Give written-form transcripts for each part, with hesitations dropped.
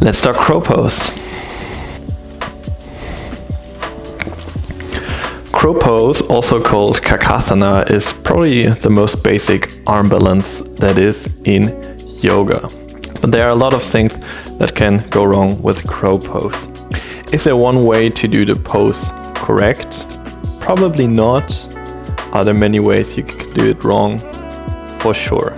Let's start crow pose. Crow pose, also called kakasana, is probably the most basic arm balance that is in yoga. But there are a lot of things that can go wrong with crow pose. Is there one way to do the pose correct? Probably not. Are there many ways you could do it wrong? For sure.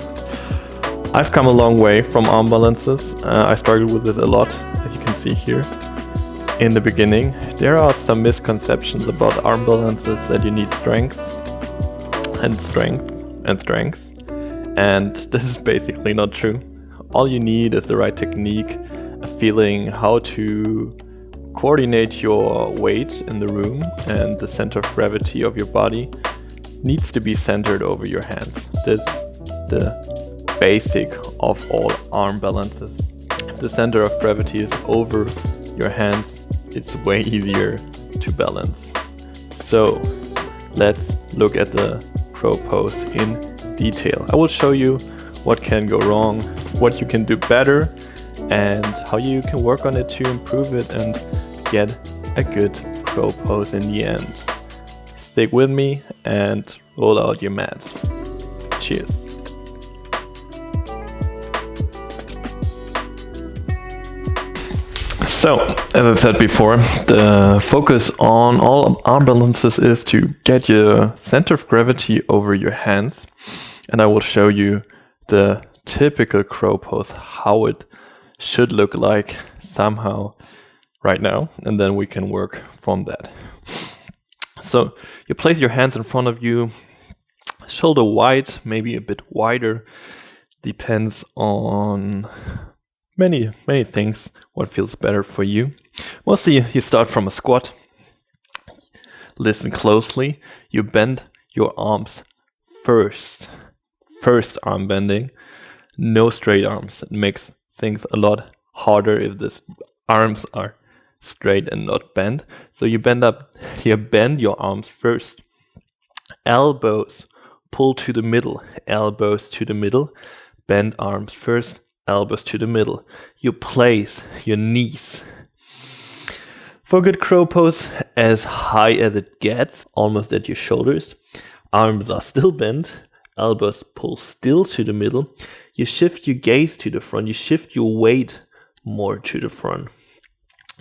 I've come a long way from arm balances. I struggled with this a lot, as you can see here. In the beginning, there are some misconceptions about arm balances, that you need strength, and this is basically not true. All you need is the right technique, a feeling how to coordinate your weight in the room, and the center of gravity of your body needs to be centered over your hands. This is the basic of all arm balances. If the center of gravity is over your hands, it's way easier to balance. So let's look at the crow pose in detail. I will show you what can go wrong, what you can do better, and how you can work on it to improve it and get a good crow pose in the end. Stick with me and roll out your mat. Cheers. So, as I said before, the focus on all arm balances is to get your center of gravity over your hands. And I will show you the typical crow pose, how it should look like somehow right now. And then we can work from that. So, you place your hands in front of you, shoulder wide, maybe a bit wider, depends on many things, what feels better for you. Mostly you start from a squat. Listen closely. You bend your arms first. First arm bending. No straight arms. It makes things a lot harder if the arms are straight and not bent. So you bend your arms first. Elbows pull to the middle. Elbows to the middle. Bend arms first. Elbows to the middle. You place your knees for a good crow pose as high as it gets, almost at your shoulders. Arms are still bent. Elbows pull still to the middle. You shift your gaze to the front. You shift your weight more to the front.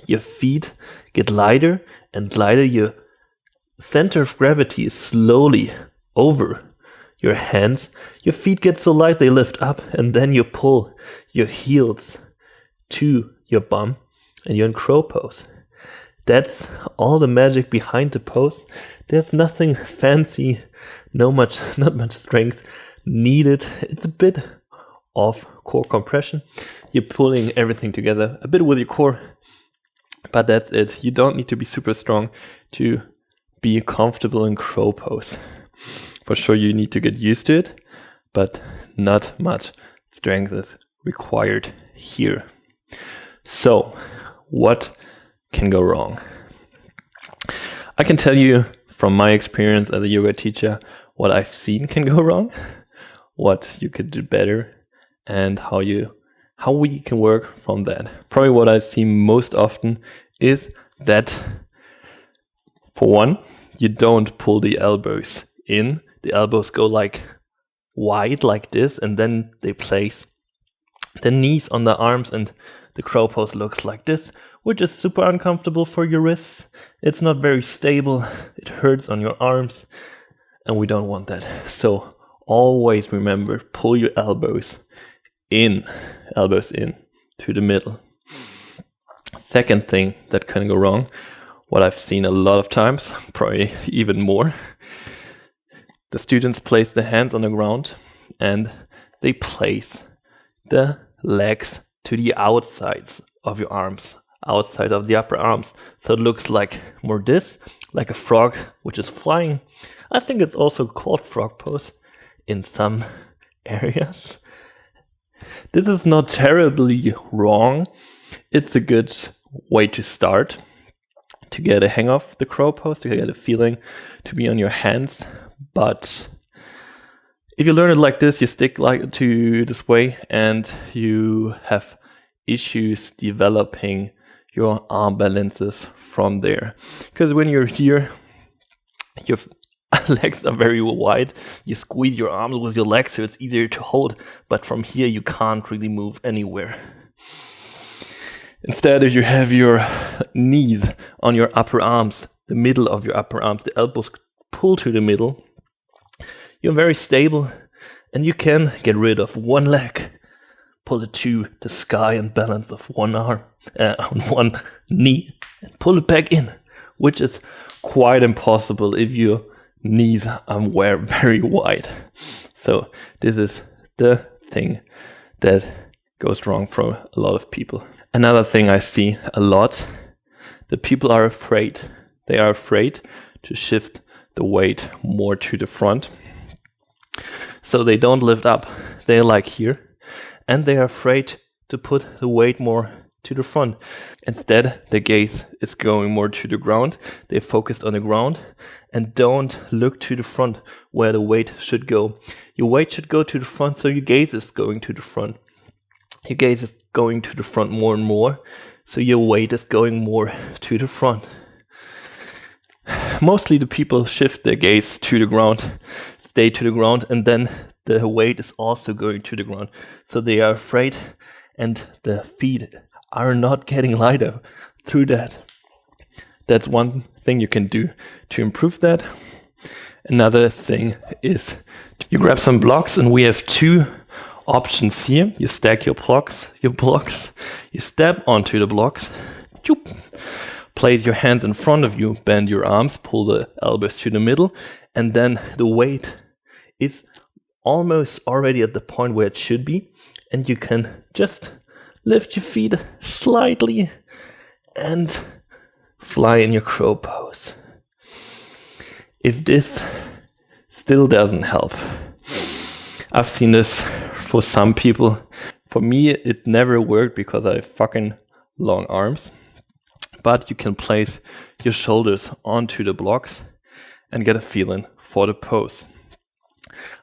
Your feet get lighter and lighter. Your center of gravity is slowly over your hands. Your feet get so light they lift up, and then you pull your heels to your bum and you're in crow pose. That's all the magic behind the pose. There's nothing fancy, not much strength needed. It's a bit of core compression. You're pulling everything together a bit with your core, but that's it. You don't need to be super strong to be comfortable in crow pose. For sure, you need to get used to it, but not much strength is required here. So, what can go wrong? I can tell you from my experience as a yoga teacher what I've seen can go wrong, what you could do better, and how we can work from that. Probably what I see most often is that, for one, you don't pull the elbows in. The elbows go like wide like this, and then they place the knees on the arms, and the crow pose looks like this, which is super uncomfortable for your wrists. It's not very stable. It hurts on your arms, and we don't want that. So always remember, pull your elbows in to the middle. Second thing that can go wrong, what I've seen a lot of times, probably even more, the students place the hands on the ground and they place the legs to the outsides of your arms, outside of the upper arms. So it looks like more this, like a frog which is flying. I think it's also called frog pose in some areas. This is not terribly wrong. It's a good way to start, to get a hang of the crow pose, to get a feeling to be on your hands. But If you learn it like this, you stick like to this way, and you have issues developing your arm balances from there. Because when you're here, your legs are very wide. You squeeze your arms with your legs, so it's easier to hold. But from here, you can't really move anywhere. Instead, if you have your knees on your upper arms, the middle of your upper arms, the elbows pull to the middle, you're very stable, and you can get rid of one leg, pull it to the sky and balance of one arm on one knee, and pull it back in, which is quite impossible if your knees are very wide. So this is the thing that goes wrong for a lot of people. Another thing I see a lot, that people are afraid. They are afraid to shift the weight more to the front. So they don't lift up. They're like here, and they are afraid to put the weight more to the front. Instead, the gaze is going more to the ground. They're focused on the ground and don't look to the front where the weight should go. Your weight should go to the front, so your gaze is going to the front. Your gaze is going to the front more and more, so your weight is going more to the front. Mostly the people shift their gaze to the ground, stay to the ground, and then the weight is also going to the ground. So they are afraid, and the feet are not getting lighter through that. That's one thing you can do to improve that. Another thing is you grab some blocks, and we have two options here. You stack your blocks, you step onto the blocks, place your hands in front of you, bend your arms, pull the elbows to the middle, and then the weight is almost already at the point where it should be, and you can just lift your feet slightly and fly in your crow pose. If this still doesn't help, I've seen this for some people. For me, it never worked because I have fucking long arms. But you can place your shoulders onto the blocks and get a feeling for the pose.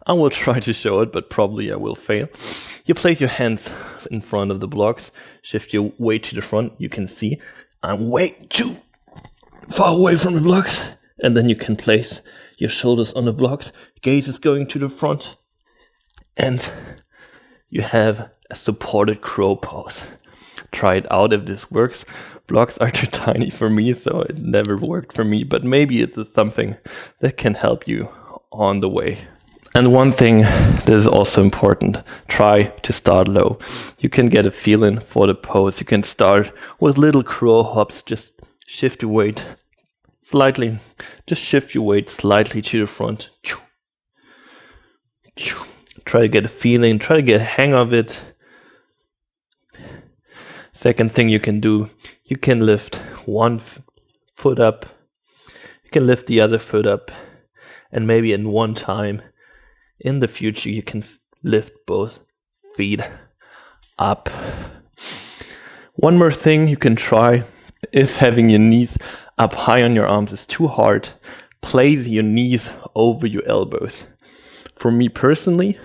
I will try to show it, but probably I will fail. You place your hands in front of the blocks, shift your weight to the front. You can see I'm way too far away from the blocks. And then you can place your shoulders on the blocks. Gaze is going to the front. And you have a supported crow pose. Try it out if this works. Blocks are too tiny for me, so it never worked for me, but maybe it's something that can help you on the way. And one thing that is also important, try to start low. You can get a feeling for the pose. You can start with little crow hops, just shift your weight slightly. Just shift your weight slightly to the front. Try to get a feeling, try to get a hang of it. Second thing you can do, you can lift one foot up, you can lift the other foot up, and maybe in one time in the future you can lift both feet up. One more thing you can try, if having your knees up high on your arms is too hard, place your knees over your elbows. For me personally,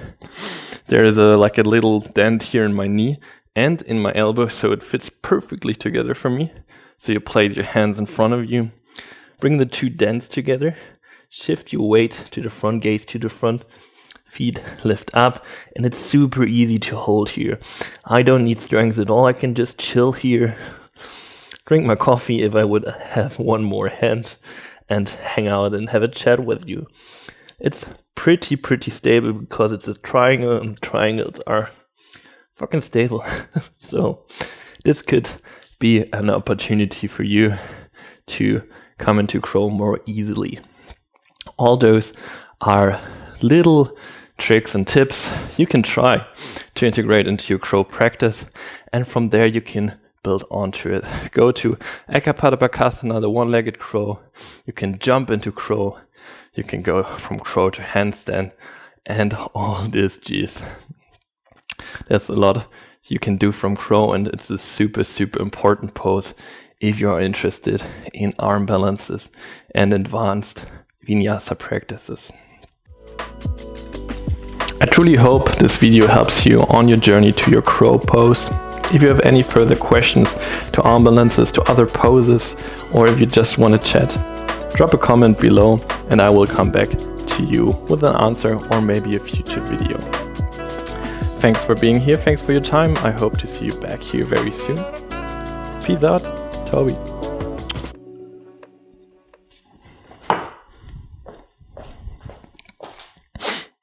there is a little dent here in my knee and in my elbow, so it fits perfectly together for me. So you place your hands in front of you, bring the two dents together, shift your weight to the front, gaze to the front, feet lift up, and it's super easy to hold here. I don't need strength at all. I can just chill here, drink my coffee if I would have one more hand, and hang out and have a chat with you. It's pretty stable because it's a triangle, and triangles are fucking stable. So this could be an opportunity for you to come into crow more easily. All those are little tricks and tips you can try to integrate into your crow practice, and from there you can build onto it. Go to Ekapadapakasana, the one-legged crow. You can jump into crow. You can go from crow to handstand and all this. Geez, there's a lot you can do from crow, and it's a super important pose if you are interested in arm balances and advanced vinyasa practices. truly hope this video helps you on your journey to your crow pose. If you have any further questions to arm balances, to other poses, or if you just want to chat, drop a comment below and I will come back to you with an answer or maybe a future video. Thanks for being here, thanks for your time. I hope to see you back here very soon. Peace out, Tobi.